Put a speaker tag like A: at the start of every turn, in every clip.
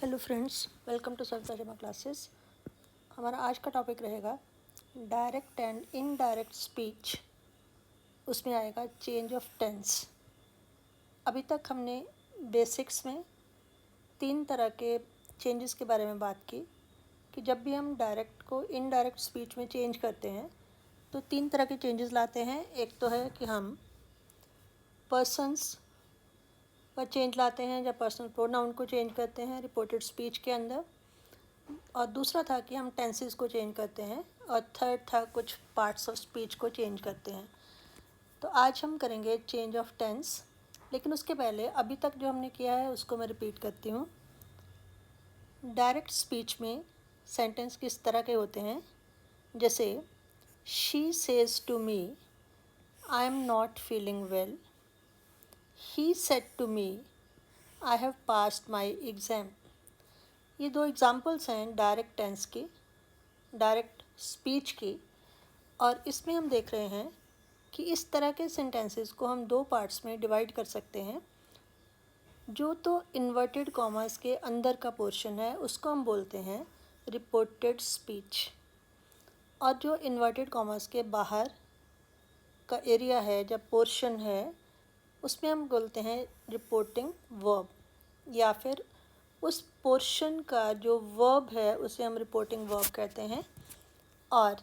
A: Hello friends, welcome to sir Tarjuma classes. हमारा आज का टॉपिक रहेगा डायरेक्ट एंड इनडायरेक्ट स्पीच। उसमें आएगा चेंज ऑफ टेंस। अभी तक हमने बेसिक्स में 3 तरह के चेंजेस के बारे में बात की कि जब भी हम डायरेक्ट को इनडायरेक्ट स्पीच में चेंज करते हैं तो 3 तरह के चेंजेस लाते हैं। एक तो है कि हम पर्सन्स का चेंज लाते हैं, जब पर्सनल प्रोनाउन को चेंज करते हैं रिपोर्टेड स्पीच के अंदर, और दूसरा था कि हम टेंसेस को चेंज करते हैं, और थर्ड था कुछ पार्ट्स ऑफ स्पीच को चेंज करते हैं। तो आज हम करेंगे चेंज ऑफ टेंस, लेकिन उसके पहले अभी तक जो हमने किया है उसको मैं रिपीट करती हूँ। डायरेक्ट स्पीच में सेंटेंस किस तरह के होते हैं, जैसे she says to me I am not feeling well, he said to me I have passed my exam. ये 2 एग्ज़ाम्पल्स हैं डायरेक्ट टेंस की, डायरेक्ट स्पीच की। और इसमें हम देख रहे हैं कि इस तरह के सेंटेंसेस को हम 2 पार्ट्स में डिवाइड कर सकते हैं। जो तो इन्वर्टेड कॉमास के अंदर का पोर्शन है उसको हम बोलते हैं रिपोर्टेड स्पीच, और जो इन्वर्टेड कॉमास के बाहर का एरिया है, जब पोर्शन है, उसमें हम बोलते हैं रिपोर्टिंग वर्ब, या फिर उस पोर्शन का जो वर्ब है उसे हम रिपोर्टिंग वर्ब कहते हैं। और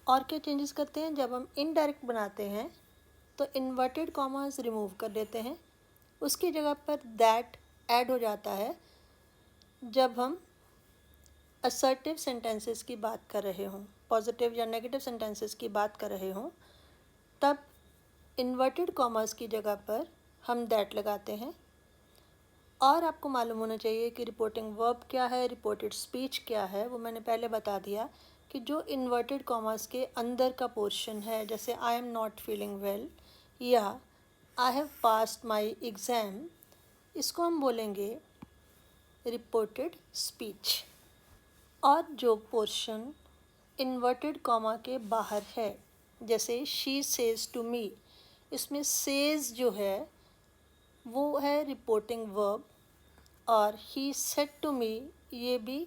A: क्या चेंजेस करते हैं, जब हम इनडायरेक्ट बनाते हैं तो इन्वर्टेड कॉमास रिमूव कर देते हैं, उसकी जगह पर दैट ऐड हो जाता है। जब हम असर्टिव सेंटेंसेस की बात कर रहे हों, पॉजिटिव या नेगेटिव सेंटेंसेस की बात कर रहे हों, तब इन्वर्टेड कॉमास की जगह पर हम दैट लगाते हैं। और आपको मालूम होना चाहिए कि रिपोर्टिंग वर्ब क्या है, रिपोर्टेड स्पीच क्या है, वो मैंने पहले बता दिया कि जो इन्वर्टेड कॉमास के अंदर का पोर्शन है, जैसे I am not feeling well या I have passed my exam, इसको हम बोलेंगे रिपोर्टेड स्पीच। और जो पोर्शन इन्वर्टेड कॉमा के बाहर है, जैसे शी सेज टू मी, इसमें सेज जो है वो है रिपोर्टिंग वर्ब, और ही सेड टू मी ये भी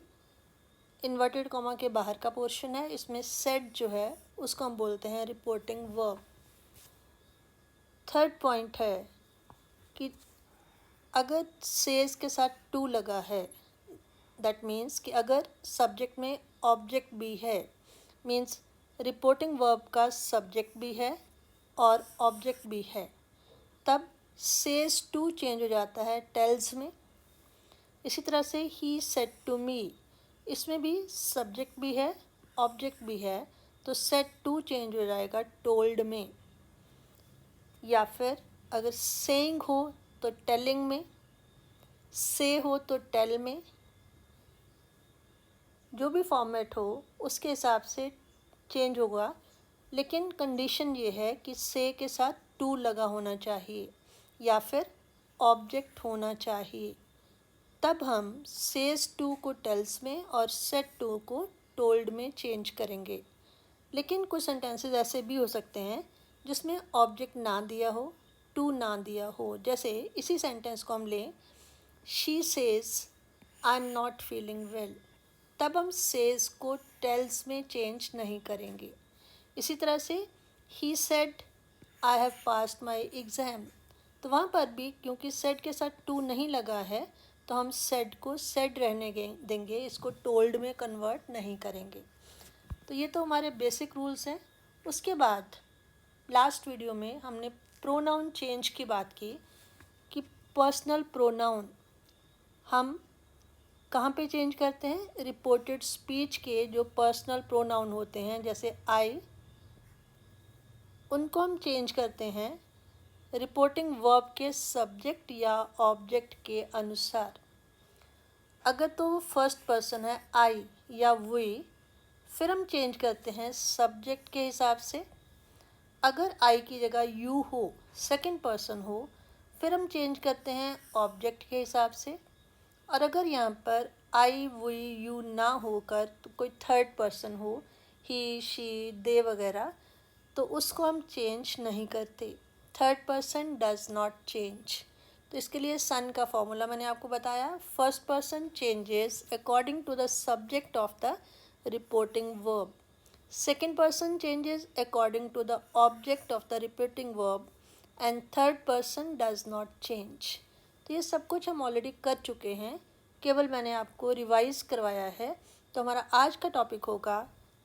A: इन्वर्टेड कॉमा के बाहर का पोर्शन है, इसमें सेड जो है उसको हम बोलते हैं रिपोर्टिंग वर्ब। थर्ड पॉइंट है कि अगर सेज के साथ टू लगा है, दैट मीन्स कि अगर सब्जेक्ट में ऑब्जेक्ट भी है, मीन्स रिपोर्टिंग वर्ब का सब्जेक्ट भी है और ऑब्जेक्ट भी है, तब सेज टू चेंज हो जाता है टेल्स में। इसी तरह से ही सेड टू मी, इसमें भी सब्जेक्ट भी है ऑब्जेक्ट भी है, तो सेड टू चेंज हो जाएगा टोल्ड में। या फिर अगर सेइंग हो तो टेलिंग में, से हो तो टेल में, जो भी फॉर्मेट हो उसके हिसाब से चेंज होगा। लेकिन कंडीशन ये है कि से के साथ टू लगा होना चाहिए या फिर ऑब्जेक्ट होना चाहिए, तब हम सेज टू को टेल्स में और सेड टू को टोल्ड में चेंज करेंगे। लेकिन कुछ सेंटेंसेस ऐसे भी हो सकते हैं जिसमें ऑब्जेक्ट ना दिया हो, टू ना दिया हो। जैसे इसी सेंटेंस को हम लें, she says I am not feeling well, तब हम सेज को टेल्स में चेंज नहीं करेंगे। इसी तरह से he said I have passed my exam, तो वहाँ पर भी क्योंकि सेड के साथ टू नहीं लगा है तो हम सेड को सेड रहने देंगे, इसको टोल्ड में कन्वर्ट नहीं करेंगे। तो ये तो हमारे बेसिक रूल्स हैं। उसके बाद लास्ट वीडियो में हमने प्रोनाउन चेंज की बात की कि पर्सनल प्रोनाउन हम कहाँ पे चेंज करते हैं, रिपोर्टेड स्पीच के जो पर्सनल प्रोनाउन होते हैं जैसे आई, उनको हम चेंज करते हैं रिपोर्टिंग वर्ब के सब्जेक्ट या ऑब्जेक्ट के अनुसार। अगर तो वो फर्स्ट पर्सन है आई या वी, फिर हम चेंज करते हैं सब्जेक्ट के हिसाब से। अगर आई की जगह यू हो, सेकंड पर्सन हो, फिर हम चेंज करते हैं ऑब्जेक्ट के हिसाब से। और अगर यहाँ पर आई वी यू ना होकर तो कोई थर्ड पर्सन हो, ही शी दे वगैरह, तो उसको हम चेंज नहीं करते। Third person does not change. तो इसके लिए सन का फॉर्मूला मैंने आपको बताया। First person changes according to the subject of the reporting verb, second person changes according to the object of the reporting verb, and third person does not change. तो ये सब कुछ हम ऑलरेडी कर चुके हैं, केवल मैंने आपको रिवाइज करवाया है। तो हमारा आज का टॉपिक होगा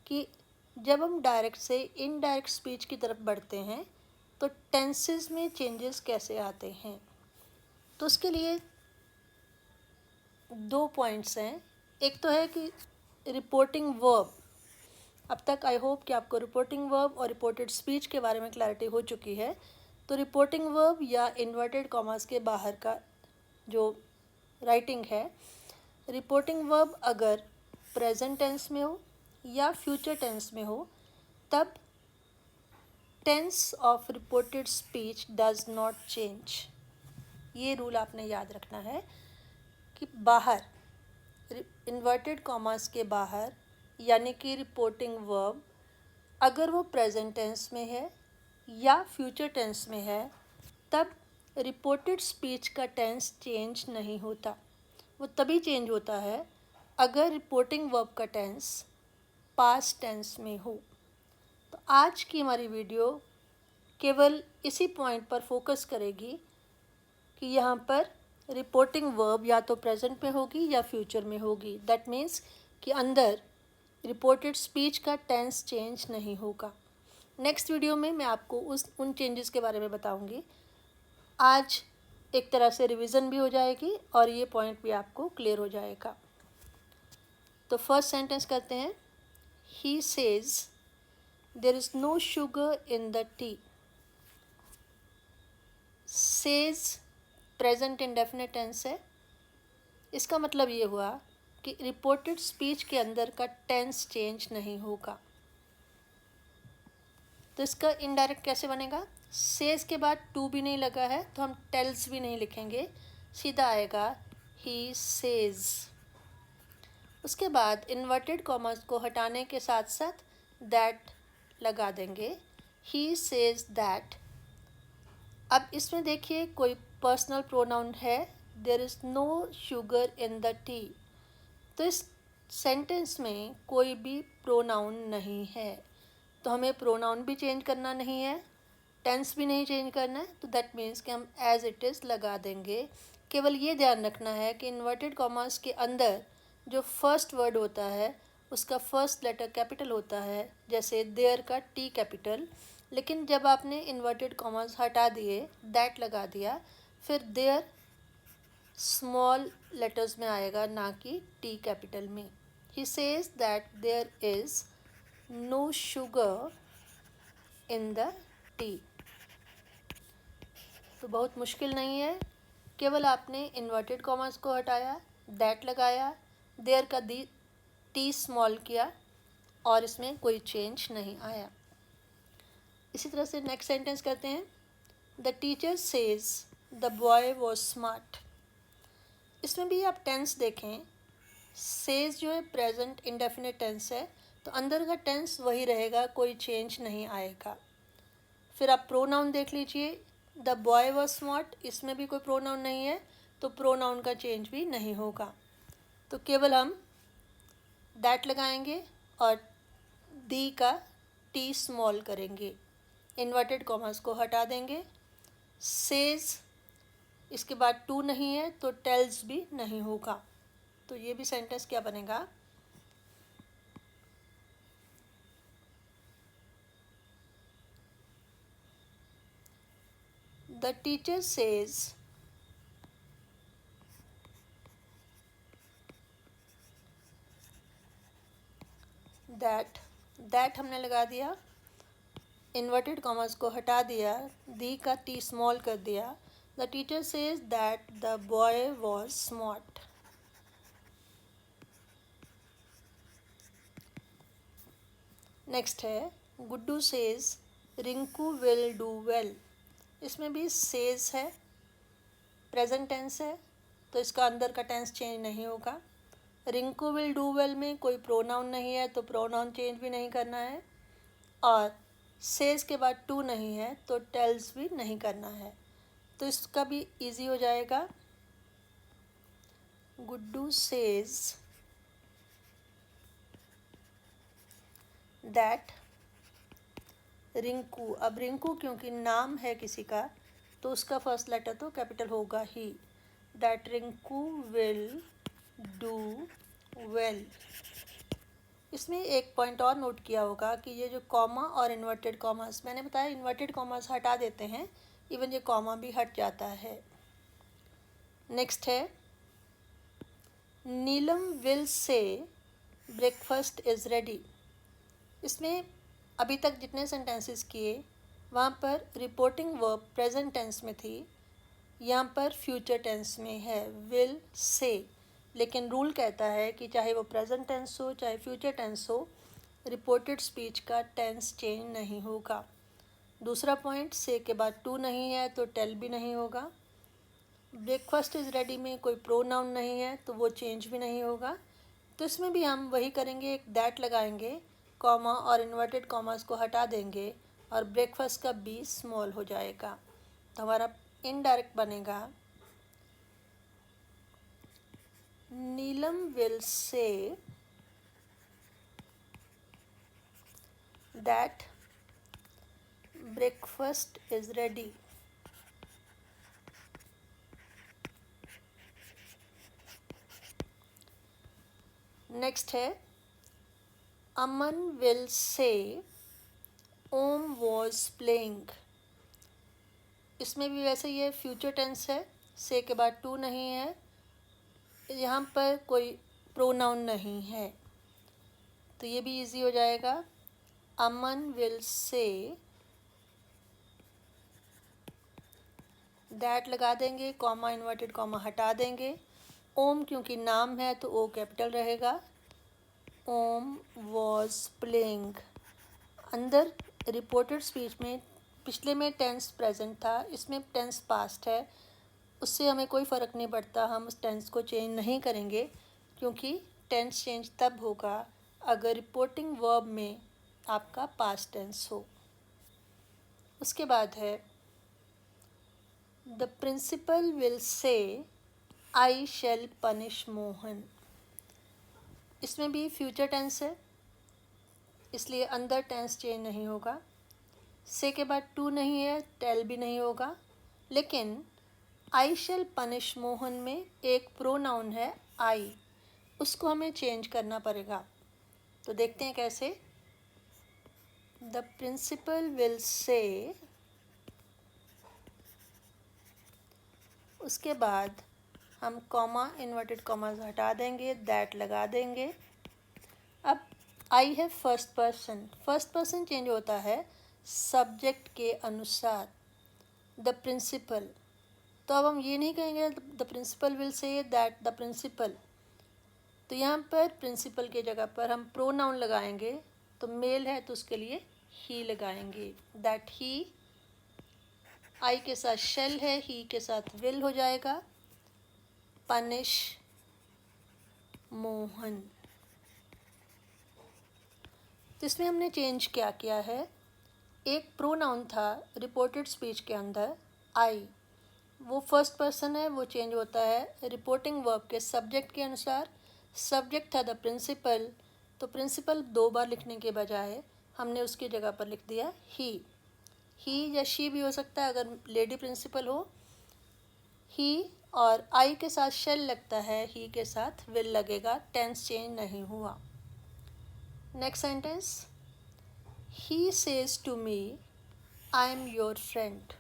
A: कि जब हम डायरेक्ट से इनडायरेक्ट स्पीच की तरफ बढ़ते हैं तो टेंसेस में चेंजेस कैसे आते हैं। तो उसके लिए 2 पॉइंट्स हैं। एक तो है कि रिपोर्टिंग वर्ब। अब तक आई होप कि आपको रिपोर्टिंग वर्ब और रिपोर्टेड स्पीच के बारे में क्लैरिटी हो चुकी है। तो रिपोर्टिंग वर्ब या इन्वर्टेड कॉमास के बाहर का जो राइटिंग है, रिपोर्टिंग वर्ब अगर प्रेजेंट टेंस में हो या फ्यूचर टेंस में हो तब tense of reported speech does not change. ये रूल आपने याद रखना है कि बाहर इन्वर्टेड कॉमास के बाहर यानी कि रिपोर्टिंग वर्ब अगर वो प्रेजेंट टेंस में है या फ्यूचर टेंस में है तब रिपोर्टेड स्पीच का टेंस चेंज नहीं होता। वो तभी चेंज होता है अगर रिपोर्टिंग वर्ब का टेंस पास्ट टेंस में हो। तो आज की हमारी वीडियो केवल इसी पॉइंट पर फोकस करेगी कि यहाँ पर रिपोर्टिंग वर्ब या तो प्रेजेंट में होगी या फ्यूचर में होगी। दैट मीन्स कि अंदर रिपोर्टेड स्पीच का टेंस चेंज नहीं होगा। नेक्स्ट वीडियो में मैं आपको उन चेंजेस के बारे में बताऊंगी। आज एक तरह से रिवीजन भी हो जाएगी और ये पॉइंट भी आपको क्लियर हो जाएगा। तो फर्स्ट सेंटेंस करते हैं। He says there is no sugar in the tea. Says present indefinite tense है। इसका मतलब ये हुआ कि रिपोर्टेड स्पीच के अंदर का टेंस चेंज नहीं होगा। तो इसका इनडायरेक्ट कैसे बनेगा? सेज के बाद टू भी नहीं लगा है तो हम टेल्स भी नहीं लिखेंगे, सीधा आएगा ही सेज। उसके बाद इन्वर्टेड कॉमास को हटाने के साथ साथ दैट लगा देंगे। He says that. अब इसमें देखिए कोई पर्सनल प्रोनाउन है, there is no sugar in the tea. तो इस सेंटेंस में कोई भी प्रोनाउन नहीं है, तो हमें प्रोनाउन भी चेंज करना नहीं है, टेंस भी नहीं चेंज करना है। तो दैट मीन्स कि हम एज इट इज़ लगा देंगे। केवल ये ध्यान रखना है कि इन्वर्टेड कॉमास के अंदर जो फर्स्ट वर्ड होता है उसका फर्स्ट लेटर कैपिटल होता है, जैसे देयर का टी कैपिटल। लेकिन जब आपने इन्वर्टेड कॉमास हटा दिए, दैट लगा दिया, फिर देयर स्मॉल लेटर्स में आएगा, ना कि टी कैपिटल में। He says that there is no sugar in the tea. तो बहुत मुश्किल नहीं है, केवल आपने इन्वर्टेड कॉमास को हटाया, दैट लगाया, देयर का टी स्मॉल किया और इसमें कोई चेंज नहीं आया। इसी तरह से नेक्स्ट सेंटेंस करते हैं। The teacher says the boy was smart. इसमें भी आप टेंस देखें, सेज जो है प्रेजेंट इंडेफिनिट टेंस है, तो अंदर का टेंस वही रहेगा, कोई चेंज नहीं आएगा। फिर आप प्रोनाउन देख लीजिए, द बॉय वॉज स्मार्ट, इसमें भी कोई प्रोनाउन नहीं है तो प्रोनाउन का चेंज भी नहीं होगा। तो केवल हम दैट लगाएंगे और दी का टी स्मॉल करेंगे, इन्वर्टेड कॉमास को हटा देंगे। सेज इसके बाद टू नहीं है तो टेल्स भी नहीं होगा। तो ये भी सेंटेंस क्या बनेगा? द टीचर सेज दैट हमने लगा दिया, इन्वर्टेड कॉमास को हटा दिया, दी का टी स्मॉल कर दिया। The teacher says that the boy was smart. Next है Guddu says Rinku will do well. इसमें भी सेज है, प्रेजेंट टेंस है, तो इसका अंदर का टेंस चेंज नहीं होगा। रिंकू विल डू वेल में कोई प्रोनाउन नहीं है तो प्रोनाउन चेंज भी नहीं करना है, और सेज के बाद टू नहीं है तो टेल्स भी नहीं करना है। तो इसका भी इजी हो जाएगा। गुड्डू सेज दैट रिंकू, अब रिंकू क्योंकि नाम है किसी का तो उसका फर्स्ट लेटर तो कैपिटल होगा ही। That Rinku will do well. इसमें एक पॉइंट और नोट किया होगा कि ये जो कॉमा और इन्वर्टेड कॉमास, मैंने बताया इन्वर्टेड कॉमास हटा देते हैं, इवन ये कॉमा भी हट जाता है। नेक्स्ट है Neelam will say breakfast is ready. इसमें अभी तक जितने सेंटेंसेस किए वहाँ पर रिपोर्टिंग वर्ब प्रेजेंट टेंस में थी, यहाँ पर फ्यूचर टेंस में है विल से। लेकिन रूल कहता है कि चाहे वो प्रेजेंट टेंस हो चाहे फ्यूचर टेंस हो, रिपोर्टेड स्पीच का टेंस चेंज नहीं होगा। दूसरा पॉइंट, से के बाद टू नहीं है तो टेल भी नहीं होगा। ब्रेकफास्ट इज़ रेडी में कोई प्रोनाउन नहीं है तो वो चेंज भी नहीं होगा। तो इसमें भी हम वही करेंगे, एक दैट लगाएंगे, कॉमा और इन्वर्टेड कॉमास को हटा देंगे और ब्रेकफास्ट का बी स्मॉल हो जाएगा। तो हमारा इनडायरेक्ट बनेगा Neelam will say that breakfast is ready. Next है Aman will say Om was playing. इसमें भी वैसे ये फ्यूचर टेंस है, से के बाद टू नहीं है, यहाँ पर कोई प्रोनाउन नहीं है तो ये भी इजी हो जाएगा। अमन विल से दैट लगा देंगे, कॉमा इन्वर्टेड कॉमा हटा देंगे। ओम क्योंकि नाम है तो ओ कैपिटल रहेगा। ओम वॉज प्लेइंग। अंदर रिपोर्टेड स्पीच में पिछले में टेंस प्रेजेंट था, इसमें टेंस पास्ट है, उससे हमें कोई फ़र्क नहीं पड़ता, हम उस टेंस को चेंज नहीं करेंगे क्योंकि टेंस चेंज तब होगा अगर रिपोर्टिंग वर्ब में आपका पास्ट टेंस हो। उसके बाद है द प्रिंसिपल विल से आई शैल पनिश मोहन। इसमें भी फ्यूचर टेंस है इसलिए अंदर टेंस चेंज नहीं होगा। से के बाद टू नहीं है, टेल भी नहीं होगा, लेकिन आई शैल पनिश मोहन में एक प्रोनाउन है आई, उसको हमें चेंज करना पड़ेगा। तो देखते हैं कैसे। द प्रिंसिपल विल से, उसके बाद हम कॉमा इन्वर्टेड कॉमास हटा देंगे, दैट लगा देंगे। अब आई है first person, first person change होता है सब्जेक्ट के अनुसार। द प्रिंसिपल, तो अब हम ये नहीं कहेंगे the principal will say that the principal, तो यहाँ पर प्रिंसिपल के जगह पर हम प्रोनाउन लगाएंगे, तो मेल है तो उसके लिए ही लगाएंगे। दैट ही, आई के साथ शेल है, ही के साथ विल हो जाएगा। पनिश मोहन। तो इसमें हमने चेंज क्या किया है, एक प्रोनाउन था रिपोर्टेड स्पीच के अंदर आई, वो फर्स्ट पर्सन है, वो चेंज होता है रिपोर्टिंग वर्ब के सब्जेक्ट के अनुसार। सब्जेक्ट था द प्रिंसिपल, तो प्रिंसिपल दो बार लिखने के बजाय हमने उसकी जगह पर लिख दिया ही या शी भी हो सकता है अगर लेडी प्रिंसिपल हो। ही और आई के साथ शेल लगता है, ही के साथ विल लगेगा, टेंस चेंज नहीं हुआ। Next sentence, he says to me I am your friend.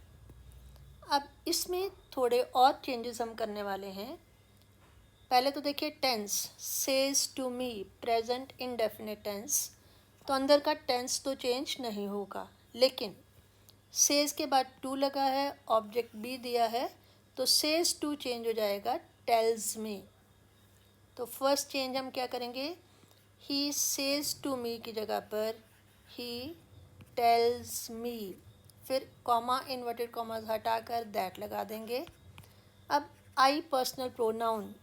A: अब इसमें थोड़े और चेंजेस हम करने वाले हैं। पहले तो देखिए tense, says to me present indefinite tense, तो अंदर का टेंस तो चेंज नहीं होगा, लेकिन सेज के बाद टू लगा है, ऑब्जेक्ट बी दिया है, तो सेज टू चेंज हो जाएगा टेल्स में। तो फर्स्ट चेंज हम क्या करेंगे, ही सेज टू मी की जगह पर ही टेल्स मी, फिर कॉमा इन्वर्टेड कॉमास हटाकर दैट लगा देंगे। अब आई पर्सनल प्रोनाउन,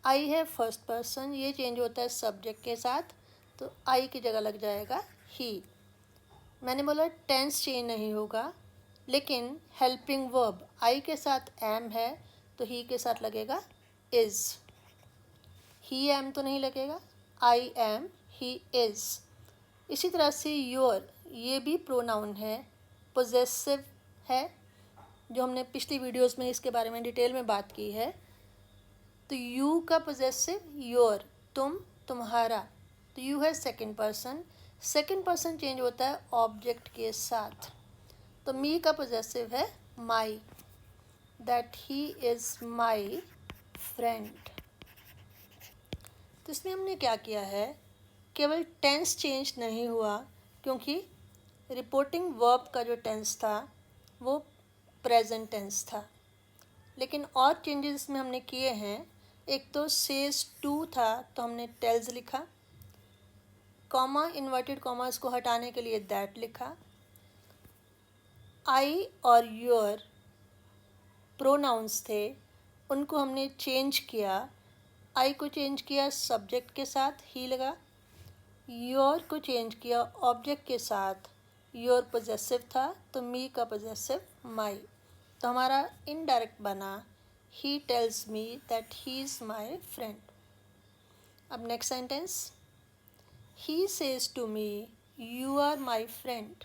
A: आई है फर्स्ट पर्सन, ये चेंज होता है सब्जेक्ट के साथ, तो आई की जगह लग जाएगा ही। मैंने बोला टेंस चेंज नहीं होगा, लेकिन हेल्पिंग वर्ब आई के साथ एम है तो ही के साथ लगेगा इज़। ही एम तो नहीं लगेगा, आई एम, ही इज़। इसी तरह से योर, ये भी प्रोनाउन है, पोजेसिव है, जो हमने पिछली वीडियोस में इसके बारे में डिटेल में बात की है। तो यू का पोजेसिव योर, तुम, तुम्हारा, तो यू है second person. Second person change होता है ऑब्जेक्ट के साथ। तो मी का पोजेसिव है my, that he is my friend. तो इसमें हमने क्या किया है, केवल टेंस चेंज नहीं हुआ, क्योंकि रिपोर्टिंग वर्ब का जो टेंस था वो प्रेजेंट टेंस था, लेकिन और चेंजेस इसमें हमने किए हैं। एक तो सेज टू था तो हमने टेल्स लिखा, कॉमा इन्वर्टेड कॉमास को हटाने के लिए दैट लिखा। आई और योर प्रोनाउंस थे, उनको हमने चेंज किया। आई को चेंज किया सब्जेक्ट के साथ, ही लगा। योर को चेंज किया ऑब्जेक्ट के साथ, योर पोजेसिव था तो मी का पोजेसिव माई। तो हमारा इनडायरेक्ट बना he tells me that he is my friend. अब next sentence, he says to me you are my friend.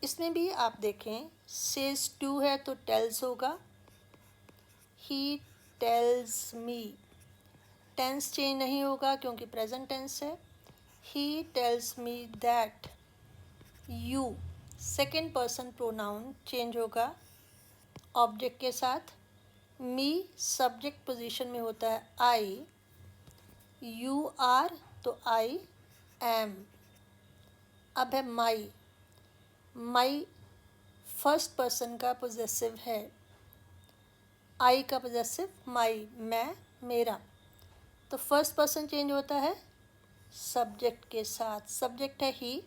A: इसमें भी आप देखें सेज टू है तो टेल्स होगा, he tells me, tense change नहीं होगा क्योंकि प्रेजेंट टेंस है। He tells me that, you second person pronoun change होगा ऑब्जेक्ट के साथ। मी सब्जेक्ट पोजीशन में होता है आई, यू आर तो आई एम। अब है माई, माई फर्स्ट पर्सन का पोजेसिव है, आई का पोजेसिव माई, मैं, मेरा। तो फर्स्ट पर्सन चेंज होता है सब्जेक्ट के साथ, सब्जेक्ट है ही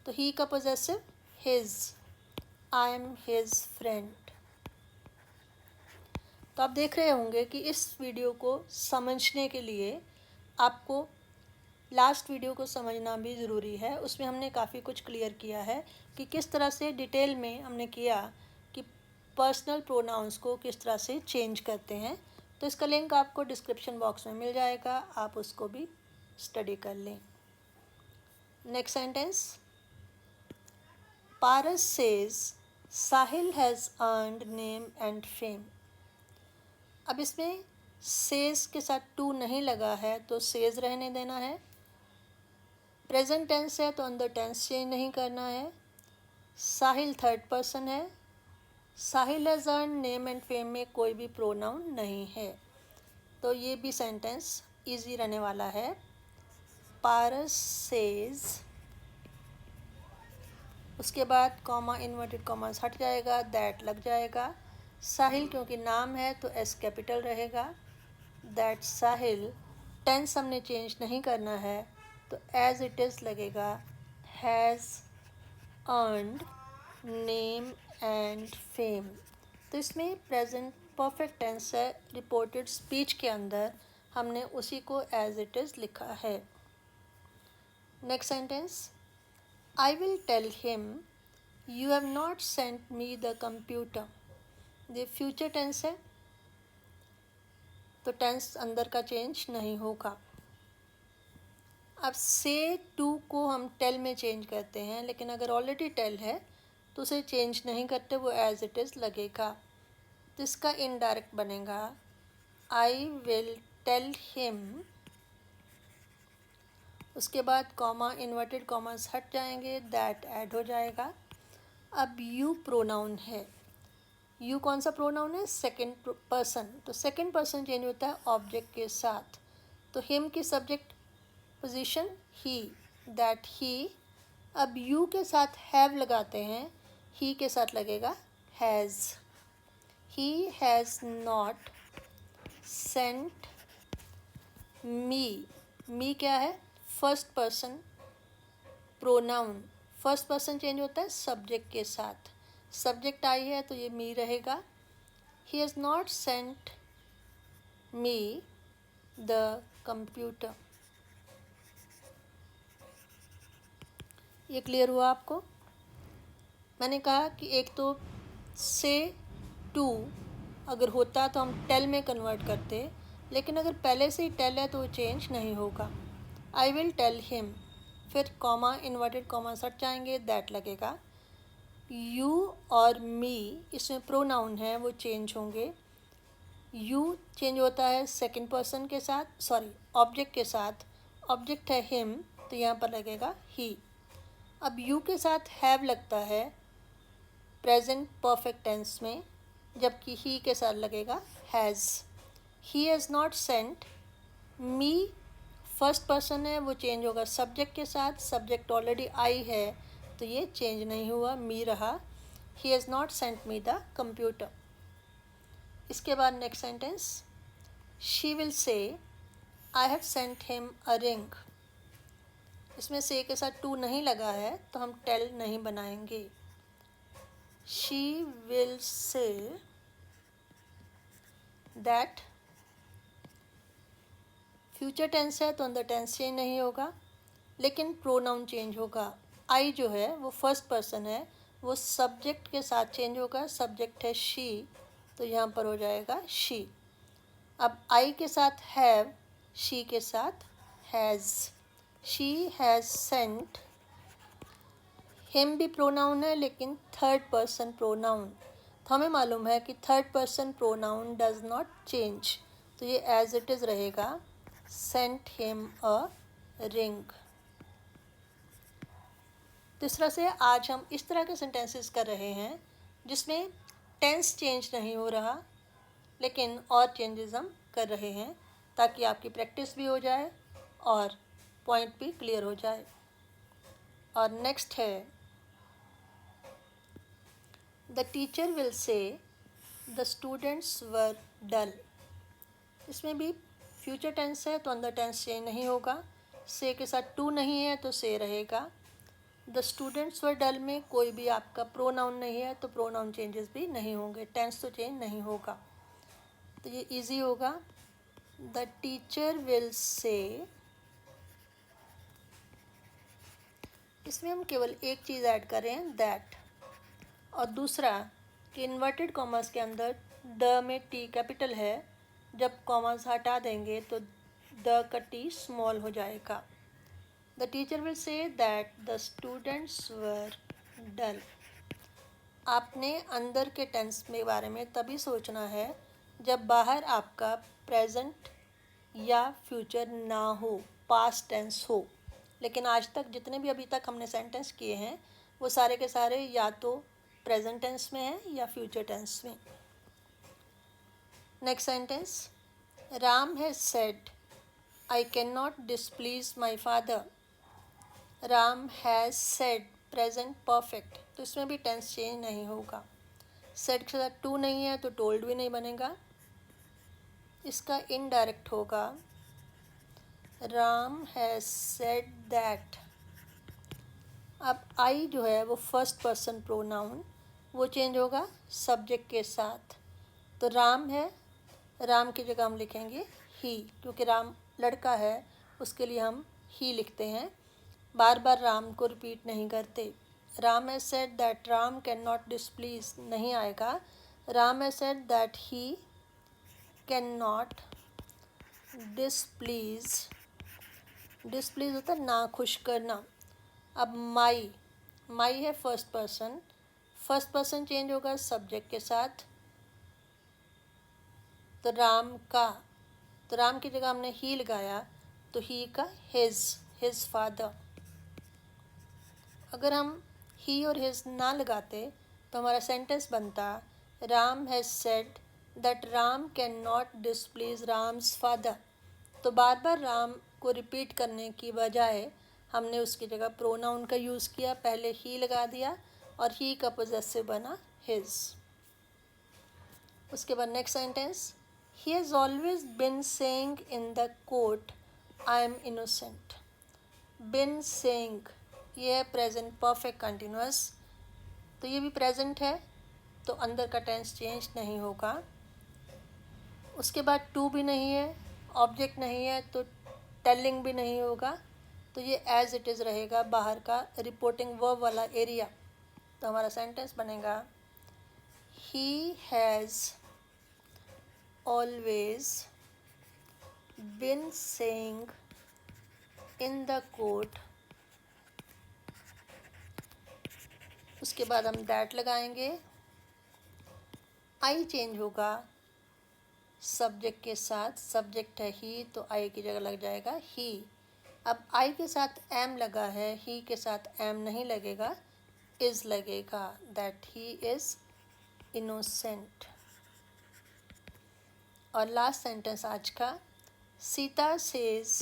A: तो ही का possessive his, I am his friend. तो आप देख रहे होंगे कि इस वीडियो को समझने के लिए आपको लास्ट वीडियो को समझना भी ज़रूरी है। उसमें हमने काफ़ी कुछ क्लियर किया है कि किस तरह से डिटेल में हमने किया कि पर्सनल प्रोनाउंस को किस तरह से चेंज करते हैं। तो इसका लिंक आपको डिस्क्रिप्शन बॉक्स में मिल जाएगा, आप उसको भी स्टडी कर लें। Next sentence, Paras says Sahil has earned name and fame. अब इसमें सेज के साथ टू नहीं लगा है तो सेज रहने देना है। प्रेजेंट टेंस है तो अंदर टेंस चेंज नहीं करना है। साहिल थर्ड पर्सन है, Sahil has earn name and fame में कोई भी प्रोनाउन नहीं है, तो ये भी सेंटेंस इजी रहने वाला है। पारस सेज, उसके बाद कॉमा इन्वर्टेड कॉमास हट जाएगा, दैट लग जाएगा। साहिल क्योंकि नाम है तो एस कैपिटल रहेगा, दैट साहिल। टेंस हमने चेंज नहीं करना है तो एज इट इज़ लगेगा, has earned name and fame. तो इसमें प्रेजेंट परफेक्ट टेंस है, रिपोर्टेड स्पीच के अंदर हमने उसी को एज इट इज़ लिखा है। Next sentence, I will tell him you have not sent me the computer. ये फ्यूचर टेंस है तो टेंस अंदर का चेंज नहीं होगा। अब से टू को हम टेल में चेंज करते हैं, लेकिन अगर ऑलरेडी टेल है तो उसे चेंज नहीं करते, वो एज इट इज़ लगेगा। तो इसका इनडायरेक्ट बनेगा, आई विल टेल हिम, उसके बाद कॉमा इन्वर्टेड कॉमास हट जाएंगे, दैट ऐड हो जाएगा। अब यू प्रोनाउन है, यू कौन सा प्रोनाउन है, सेकंड पर्सन, तो सेकंड पर्सन चेंज होता है ऑब्जेक्ट के साथ। तो हिम की subject position he, that he. अब यू के साथ हैव लगाते हैं, ही के साथ लगेगा has. He has not sent me, me क्या है, first person pronoun, first person change होता है सब्जेक्ट के साथ, सब्जेक्ट आई है तो ये मी रहेगा। ही has not sent me the computer. ये क्लियर हुआ आपको? मैंने कहा कि एक तो से टू अगर होता तो हम टेल में कन्वर्ट करते, लेकिन अगर पहले से ही टेल है तो वो चेंज नहीं होगा। आई विल टेल हिम, फिर कॉमा इन्वर्टेड कॉमा सट जाएंगे, दैट लगेगा। यू और मी इसमें प्रोनाउन है वो चेंज होंगे। यू चेंज होता है सेकंड पर्सन के साथ, सॉरी ऑब्जेक्ट के साथ। ऑब्जेक्ट है हिम तो यहाँ पर लगेगा ही। अब यू के साथ हैव लगता है प्रेजेंट परफेक्ट टेंस में, जबकि ही के साथ लगेगा has. He has not sent. Me first person है वो चेंज होगा सब्जेक्ट के साथ, सब्जेक्ट ऑलरेडी आई है तो ये चेंज नहीं हुआ, मी रहा। ही has not sent me the computer. इसके बाद नेक्स्ट सेंटेंस, शी विल से I have sent him a ring. इसमें से के साथ टू नहीं लगा है तो हम टेल नहीं बनाएंगे। She will say that, future tense है तो अंदर टेंस चेंज नहीं होगा, लेकिन प्रोनाउन चेंज होगा। आई जो है वो फर्स्ट पर्सन है, वो सब्जेक्ट के साथ चेंज होगा। सब्जेक्ट है शी तो यहाँ पर हो जाएगा शी। अब आई के साथ हैव, शी के साथ has. She has sent, him भी प्रोनाउन है लेकिन थर्ड पर्सन प्रोनाउन, तो हमें मालूम है कि third person pronoun does not change, तो ये एज इट इज़ रहेगा, सेंट हिम अ रिंग। तो इस तरह से आज हम इस तरह के सेंटेंसेस कर रहे हैं जिसमें टेंस चेंज नहीं हो रहा, लेकिन और चेंजेस हम कर रहे हैं ताकि आपकी प्रैक्टिस भी हो जाए और पॉइंट भी क्लियर हो जाए। और नेक्स्ट है, the teacher will say the students were dull. इसमें भी फ्यूचर टेंस है तो अंदर टेंस चेंज नहीं होगा। से के साथ टू नहीं है तो से रहेगा। द स्टूडेंट्स वर डल में कोई भी आपका प्रोनाउन नहीं है तो प्रोनाउन चेंजेस भी नहीं होंगे, टेंस तो चेंज नहीं होगा, तो ये इजी होगा। द टीचर विल से, इसमें हम केवल एक चीज़ ऐड कर रहे हैं दैट, और दूसरा कि इन्वर्टेड कॉमर्स के अंदर द में टी कैपिटल है, जब कॉमर्स हटा देंगे तो द का टी स्मॉल हो जाएगा। The teacher will say that the students were dull. आपने अंदर के टेंस के बारे में तभी सोचना है जब बाहर आपका प्रेजेंट या फ्यूचर ना हो, पास्ट टेंस हो। लेकिन आज तक जितने भी अभी तक हमने सेंटेंस किए हैं वो सारे के सारे या तो प्रेजेंट टेंस में हैं या फ्यूचर टेंस में। Next sentence, Ram has said I can not displease my father. Ram has said present perfect, तो इसमें भी टेंस चेंज नहीं होगा। सेड के साथ टू नहीं है तो टोल्ड भी नहीं बनेगा, इसका इनडायरेक्ट होगा राम हैज़ सेड दैट। अब आई जो है वो फर्स्ट पर्सन प्रोनाउन, वो चेंज होगा सब्जेक्ट के साथ। तो राम है, राम की जगह हम लिखेंगे ही, क्योंकि राम लड़का है उसके लिए हम ही लिखते हैं, बार बार राम को रिपीट नहीं करते। Ram has said that Ram can not displease नहीं आएगा, Ram has said that he can not displease, displease होता है ना खुश करना। अब माई, माई है first person, first person change होगा सब्जेक्ट के साथ, तो राम का, तो राम की जगह हमने ही लगाया तो ही का हिज फादर। अगर हम ही और हिज ना लगाते तो हमारा सेंटेंस बनता Ram has said that Ram can not displease Ram's father. तो बार बार राम को रिपीट करने की बजाय हमने उसकी जगह प्रोनाउन का यूज़ किया, पहले ही लगा दिया और ही का पोजेसिव बना हिज। उसके बाद next sentence, he has always been saying in the court I am innocent. Been saying ये है प्रेजेंट परफेक्ट कंटिन्यूस, तो ये भी प्रेजेंट है तो अंदर का टेंस चेंज नहीं होगा। उसके बाद टू भी नहीं है, ऑब्जेक्ट नहीं है तो टेलिंग भी नहीं होगा, तो ये एज इट इज़ रहेगा बाहर का रिपोर्टिंग वर्ब वाला एरिया। तो हमारा सेंटेंस बनेगा he has always been saying in the court. उसके बाद हम दैट लगाएंगे। आई चेंज होगा सब्जेक्ट के साथ, सब्जेक्ट है ही तो आई की जगह लग जाएगा ही। अब आई के साथ एम लगा है, ही के साथ एम नहीं लगेगा, इज लगेगा, दैट ही इज इनोसेंट। और लास्ट सेंटेंस आज का, Sita says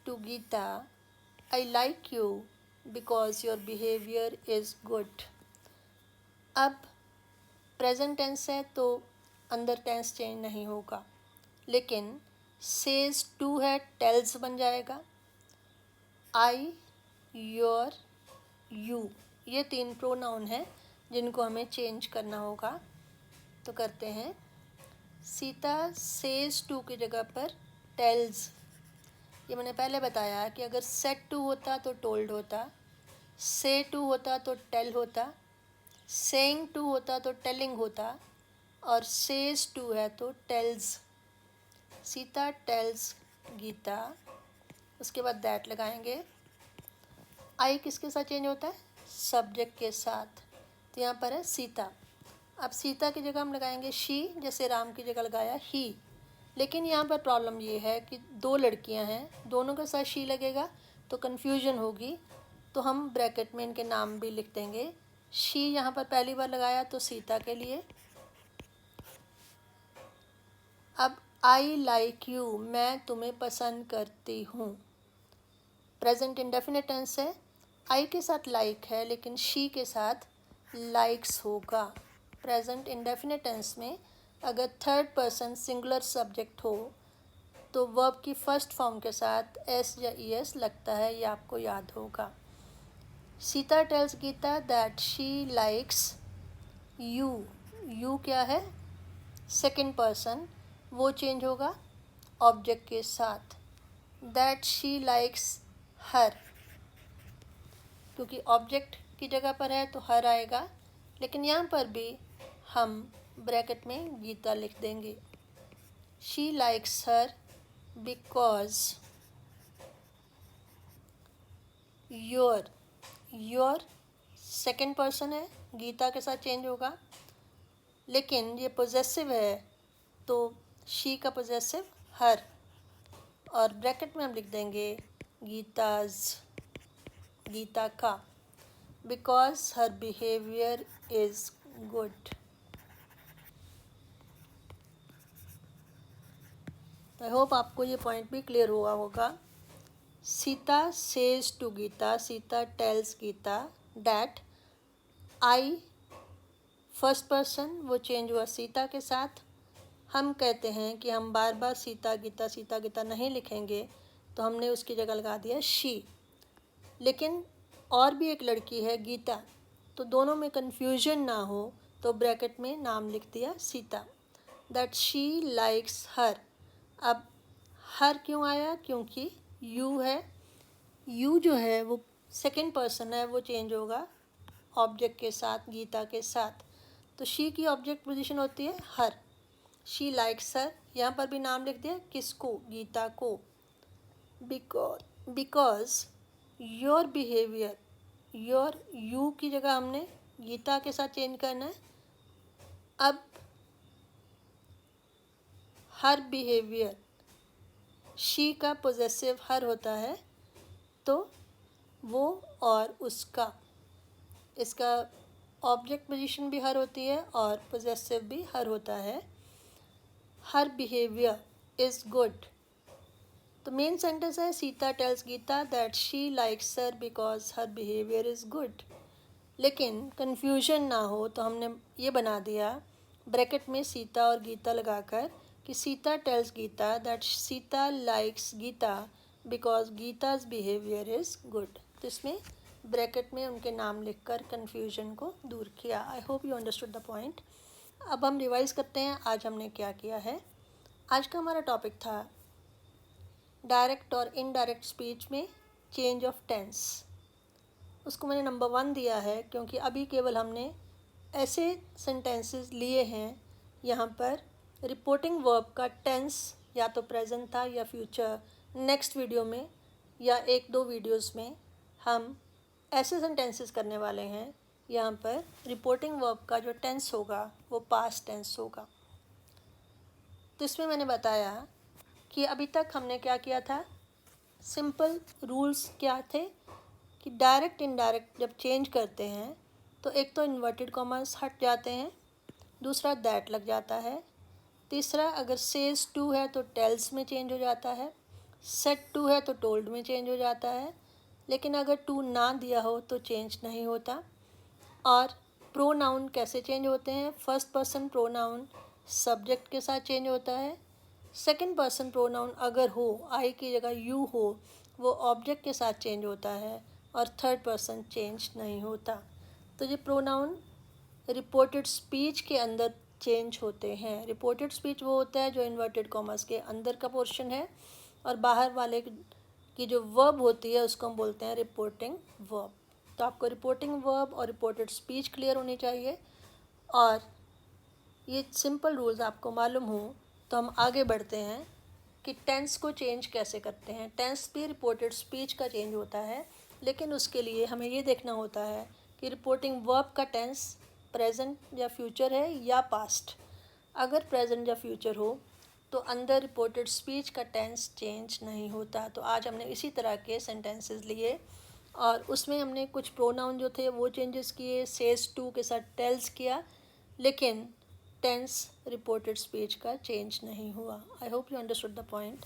A: to Gita I like you because your behaviour is good. अब प्रेजेंट टेंस है तो अंदर टेंस चेंज नहीं होगा, लेकिन सेज टू है, टेल्स बन जाएगा। आई, योर, यू, ये 3 प्रोनाउन हैं जिनको हमें चेंज करना होगा। तो करते हैं। सीता सेज टू की जगह पर टेल्स। ये मैंने पहले बताया कि अगर सेड टू होता तो टोल्ड होता, से टू होता तो टेल होता, सेइंग टू होता तो टेलिंग होता, और सेज टू है तो टेल्स। सीता टेल्स गीता। उसके बाद दैट लगाएंगे। आई किसके साथ चेंज होता है? सब्जेक्ट के साथ। तो यहाँ पर है सीता। अब सीता की जगह हम लगाएंगे शी, जैसे राम की जगह लगाया ही। लेकिन यहाँ पर प्रॉब्लम ये है कि 2 लड़कियाँ हैं, दोनों के साथ शी लगेगा तो कन्फ्यूजन होगी, तो हम ब्रैकेट में इनके नाम भी लिख देंगे। शी यहाँ पर पहली बार लगाया तो सीता के लिए। अब आई लाइक यू, मैं तुम्हें पसंद करती हूँ। प्रेजेंट इंडेफिनिट टेंस है, आई के साथ लाइक है लेकिन शी के साथ लाइक्स होगा। प्रेजेंट इंडेफिनिट टेंस में अगर थर्ड पर्सन सिंगुलर सब्जेक्ट हो तो वर्ब की फर्स्ट फॉर्म के साथ एस या ई एस लगता है, ये आपको याद होगा। Sita tells Gita that she likes you. You क्या है? सेकंड पर्सन, वो चेंज होगा ऑब्जेक्ट के साथ। दैट शी लाइक्स हर, क्योंकि ऑब्जेक्ट की जगह पर है तो हर आएगा, लेकिन यहाँ पर भी हम ब्रैकेट में गीता लिख देंगे। She likes her because your, your second person है, गीता के साथ चेंज होगा, लेकिन ये पोजेसिव है तो शी का पोजेसिव हर, और ब्रैकेट में हम लिख देंगे गीताज, गीता का, because her behaviour is good. I hope आपको ये पॉइंट भी क्लियर हुआ होगा। Sita says to Gita, Sita tells Gita that I, first person, वो चेंज हुआ सीता के साथ। हम कहते हैं कि हम बार बार सीता गीता नहीं लिखेंगे, तो हमने उसकी जगह लगा दिया शी। लेकिन और भी एक लड़की है गीता, तो दोनों में कन्फ्यूजन ना हो तो ब्रैकेट में नाम लिख दिया सीता, दैट शी लाइक्स हर। अब हर क्यों आया? क्योंकि यू है, यू जो है वो सेकंड पर्सन है, वो चेंज होगा ऑब्जेक्ट के साथ, गीता के साथ। तो शी की ऑब्जेक्ट पोजीशन होती है हर। शी लाइक्स हर, यहाँ पर भी नाम लिख दिया, किसको? गीता को। Because your behaviour, your, you की जगह हमने गीता के साथ चेंज करना है। अब हर बिहेवियर, शी का पोजेसिव हर होता है तो वो और उसका, इसका ऑब्जेक्ट पोजीशन भी हर होती है और पोजेसिव भी हर होता है। Her behaviour is good. तो मेन सेंटेंस है Sita tells Gita that she likes her because her behaviour is good. लेकिन कन्फ्यूजन ना हो तो हमने ये बना दिया ब्रैकेट में सीता और गीता लगाकर कि Sita tells Gita that Sita likes Gita because Gita's behaviour is good. तो इसमें ब्रैकेट में उनके नाम लिखकर कन्फ्यूजन को दूर किया। I hope you understood the point. अब हम रिवाइज़ करते हैं आज हमने क्या किया है। आज का हमारा टॉपिक था डायरेक्ट और इनडायरेक्ट स्पीच में चेंज ऑफ टेंस। उसको मैंने नंबर 1 दिया है क्योंकि अभी केवल हमने ऐसे सेंटेंसेस लिए हैं यहाँ पर रिपोर्टिंग वर्ब का टेंस या तो प्रेजेंट था या फ्यूचर। नेक्स्ट वीडियो में या 1-2 वीडियोस में हम ऐसे सेंटेंसेस करने वाले हैं यहाँ पर रिपोर्टिंग वर्ब का जो टेंस होगा वो पास्ट टेंस होगा। तो इसमें मैंने बताया कि अभी तक हमने क्या किया था, सिंपल रूल्स क्या थे कि डायरेक्ट इनडायरेक्ट जब चेंज करते हैं तो एक तो इन्वर्टेड कॉमर्स हट जाते हैं, दूसरा दैट लग जाता है, तीसरा अगर सेज टू है तो टेल्स में चेंज हो जाता है, सेट टू है तो टोल्ड में चेंज हो जाता है, लेकिन अगर टू ना दिया हो तो चेंज नहीं होता। और प्रोनाउन कैसे चेंज होते हैं, फर्स्ट पर्सन प्रोनाउन सब्जेक्ट के साथ चेंज होता है, सेकंड पर्सन प्रोनाउन अगर हो, आई की जगह यू हो, वो ऑब्जेक्ट के साथ चेंज होता है, और थर्ड पर्सन चेंज नहीं होता। तो ये प्रोनाउन रिपोर्टेड स्पीच के अंदर चेंज होते हैं। रिपोर्टेड स्पीच वो होता है जो इन्वर्टेड कॉमर्स के अंदर का पोर्शन है, और बाहर वाले की जो वर्ब होती है उसको हम बोलते हैं रिपोर्टिंग वर्ब। तो आपको रिपोर्टिंग वर्ब और रिपोर्टेड स्पीच क्लियर होनी चाहिए, और ये सिंपल रूल्स आपको मालूम हो तो हम आगे बढ़ते हैं कि टेंस को चेंज कैसे करते हैं। टेंस भी रिपोर्टेड स्पीच का चेंज होता है, लेकिन उसके लिए हमें ये देखना होता है कि रिपोर्टिंग वर्ब का टेंस प्रेजेंट या फ्यूचर है या पास्ट। अगर प्रेजेंट या फ्यूचर हो तो अंदर रिपोर्टेड स्पीच का टेंस चेंज नहीं होता। तो आज हमने इसी तरह के सेंटेंसेस लिए और उसमें हमने कुछ प्रोनाउन जो थे वो चेंजेस किए, सेज टू के साथ टेल्स किया, लेकिन टेंस रिपोर्टेड स्पीच का चेंज नहीं हुआ। I hope you understood the point.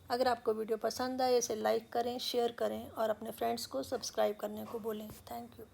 A: अगर आपको वीडियो पसंद आए इसे लाइक करें, शेयर करें और अपने फ्रेंड्स को सब्सक्राइब करने को बोलें। Thank you.